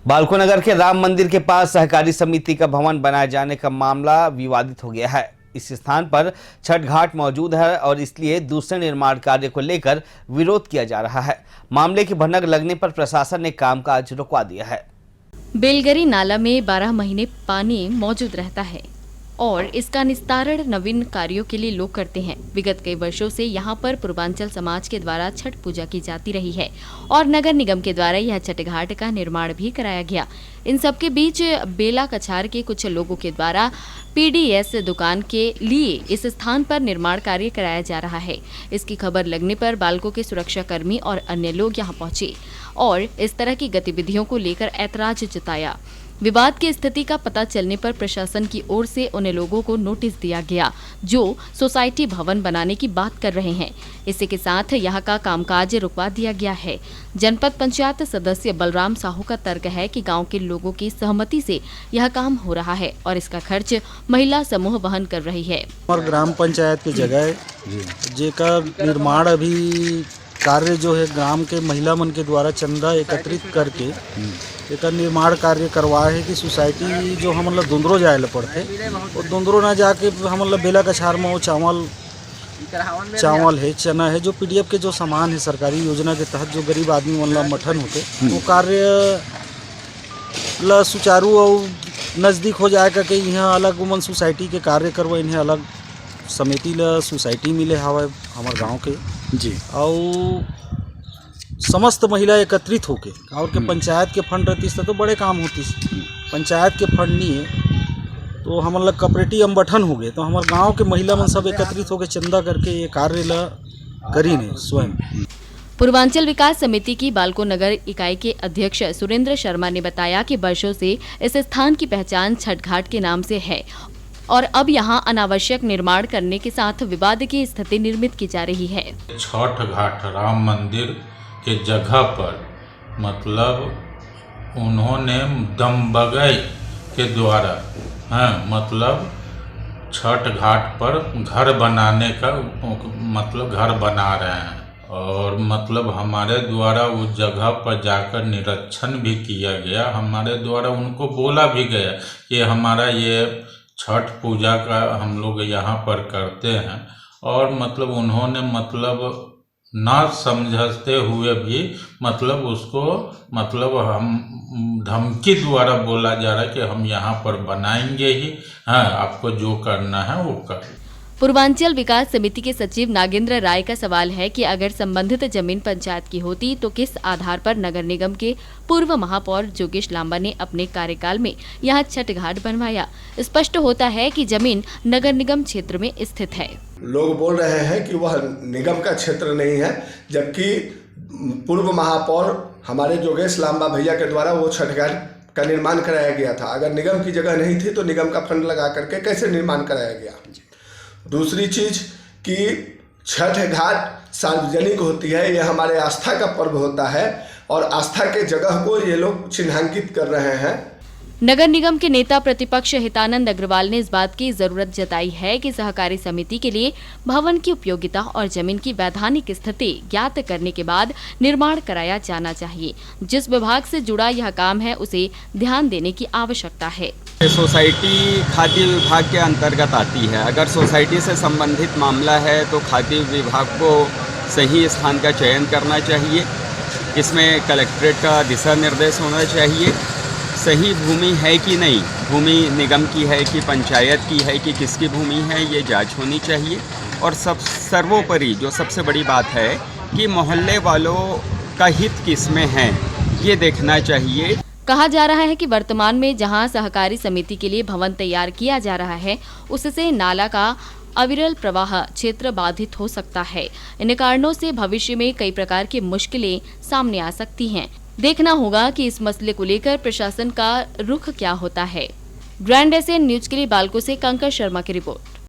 बालको नगर के राम मंदिर के पास सहकारी समिति का भवन बनाए जाने का मामला विवादित हो गया है। इस स्थान पर छठ घाट मौजूद है और इसलिए दूसरे निर्माण कार्य को लेकर विरोध किया जा रहा है। मामले की भनक लगने पर प्रशासन ने कामकाज रुकवा दिया है। बेलगरी नाला में 12 महीने पानी मौजूद रहता है और इसका निस्तारण नवीन कार्यों के लिए लोग करते हैं। विगत कई वर्षों से यहाँ पर पूर्वांचल समाज के द्वारा छठ पूजा की जाती रही है और नगर निगम के द्वारा यह छठ घाट का निर्माण भी कराया गया। इन सबके बीच बेला कछार के कुछ लोगों के द्वारा पीडीएस दुकान के लिए इस स्थान पर निर्माण कार्य कराया जा रहा है। इसकी खबर लगने पर बालको के सुरक्षा कर्मी और अन्य लोग यहाँ पहुंचे और इस तरह की गतिविधियों को लेकर ऐतराज जताया। विवाद की स्थिति का पता चलने पर प्रशासन की ओर से उन लोगों को नोटिस दिया गया जो सोसाइटी भवन बनाने की बात कर रहे हैं। इसी के साथ यहाँ का कामकाज रुकवा दिया गया है। जनपद पंचायत सदस्य बलराम साहू का तर्क है कि गांव के लोगों की सहमति से यह काम हो रहा है और इसका खर्च महिला समूह वहन कर रही है। और ग्राम पंचायत की जगह जेका निर्माण अभी कार्य जो है ग्राम के महिला मन के द्वारा चंदा एकत्रित करके एक निर्माण कार्य करवाए है कि सोसाइटी जो हम मतलब दुंदरो जाए पड़ते और दुंदरो ना जाके हम मतलब बेला कछार में वो चावल है, चना है, जो पीडीएफ के जो सामान है सरकारी योजना के तहत जो गरीब आदमी मतलब मठन होते वो कार्य सुचारू और नज़दीक हो जाएगा कि यहाँ अलग उमन सोसाइटी के कार्य करवा इन्हें अलग समिति ला सोसाइटी मिले हवा हमारे गांव के जी और समस्त महिला एकत्रित होके और के पंचायत के फंड रहती तो बड़े काम होती। पंचायत के फंड नहीं है तो हम लोग कॉपरेटिव संगठन हो गए तो हमारे गांव के महिला मन सब एकत्रित होकर चंदा करके ये कार्य ला करी ने स्वयं। पूर्वांचल विकास समिति की बालको नगर इकाई के अध्यक्ष सुरेंद्र शर्मा ने बताया कि वर्षों से इस स्थान की पहचान छठ घाट के नाम से है और अब यहां अनावश्यक निर्माण करने के साथ विवाद की स्थिति निर्मित की जा रही है। छठ घाट राम मंदिर के जगह पर मतलब उन्होंने दमबगई के द्वारा मतलब छठ घाट पर घर बनाने का मतलब घर बना रहे हैं और मतलब हमारे द्वारा उस जगह पर जाकर निरीक्षण भी किया गया। हमारे द्वारा उनको बोला भी गया कि हमारा ये छठ पूजा का हम लोग यहाँ पर करते हैं और मतलब उन्होंने मतलब ना समझते हुए भी मतलब उसको मतलब हम धमकी द्वारा बोला जा रहा है कि हम यहाँ पर बनाएंगे ही, आपको जो करना है वो कर। पूर्वांचल विकास समिति के सचिव नागेंद्र राय का सवाल है कि अगर संबंधित जमीन पंचायत की होती तो किस आधार पर नगर निगम के पूर्व महापौर जोगेश लांबा ने अपने कार्यकाल में यहां छठ घाट बनवाया। स्पष्ट होता है कि जमीन नगर निगम क्षेत्र में स्थित है। लोग बोल रहे हैं कि वह निगम का क्षेत्र नहीं है, जबकि पूर्व महापौर हमारे जोगेश लांबा भैया के द्वारा वो छठ घाट का निर्माण कराया गया था। अगर निगम की जगह नहीं थी तो निगम का फंड लगा करके कैसे निर्माण कराया गया। दूसरी चीज कि छठ घाट सार्वजनिक होती है, ये हमारे आस्था का पर्व होता है और आस्था के जगह को ये लोग चिन्हांकित कर रहे हैं। नगर निगम के नेता प्रतिपक्ष हितानंद अग्रवाल ने इस बात की जरूरत जताई है कि सहकारी समिति के लिए भवन की उपयोगिता और जमीन की वैधानिक स्थिति ज्ञात करने के बाद निर्माण कराया जाना चाहिए। जिस विभाग से जुड़ा यह काम है उसे ध्यान देने की आवश्यकता है। सोसाइटी खाद्य विभाग के अंतर्गत आती है। अगर सोसाइटी से संबंधित मामला है तो खाद्य विभाग को सही स्थान का चयन करना चाहिए। इसमें कलेक्ट्रेट का दिशा निर्देश होना चाहिए। सही भूमि है कि नहीं, भूमि निगम की है कि पंचायत की है कि किसकी भूमि है, ये जांच होनी चाहिए। और सर्वोपरि जो सबसे बड़ी बात है कि मोहल्ले वालों का हित किसमें है ये देखना चाहिए। कहा जा रहा है कि वर्तमान में जहां सहकारी समिति के लिए भवन तैयार किया जा रहा है उससे नाला का अविरल प्रवाह क्षेत्र बाधित हो सकता है। इन कारणों से भविष्य में कई प्रकार की मुश्किलें सामने आ सकती हैं। देखना होगा कि इस मसले को लेकर प्रशासन का रुख क्या होता है। ग्रैंड एशियन न्यूज के लिए बालको से कंकर शर्मा की रिपोर्ट।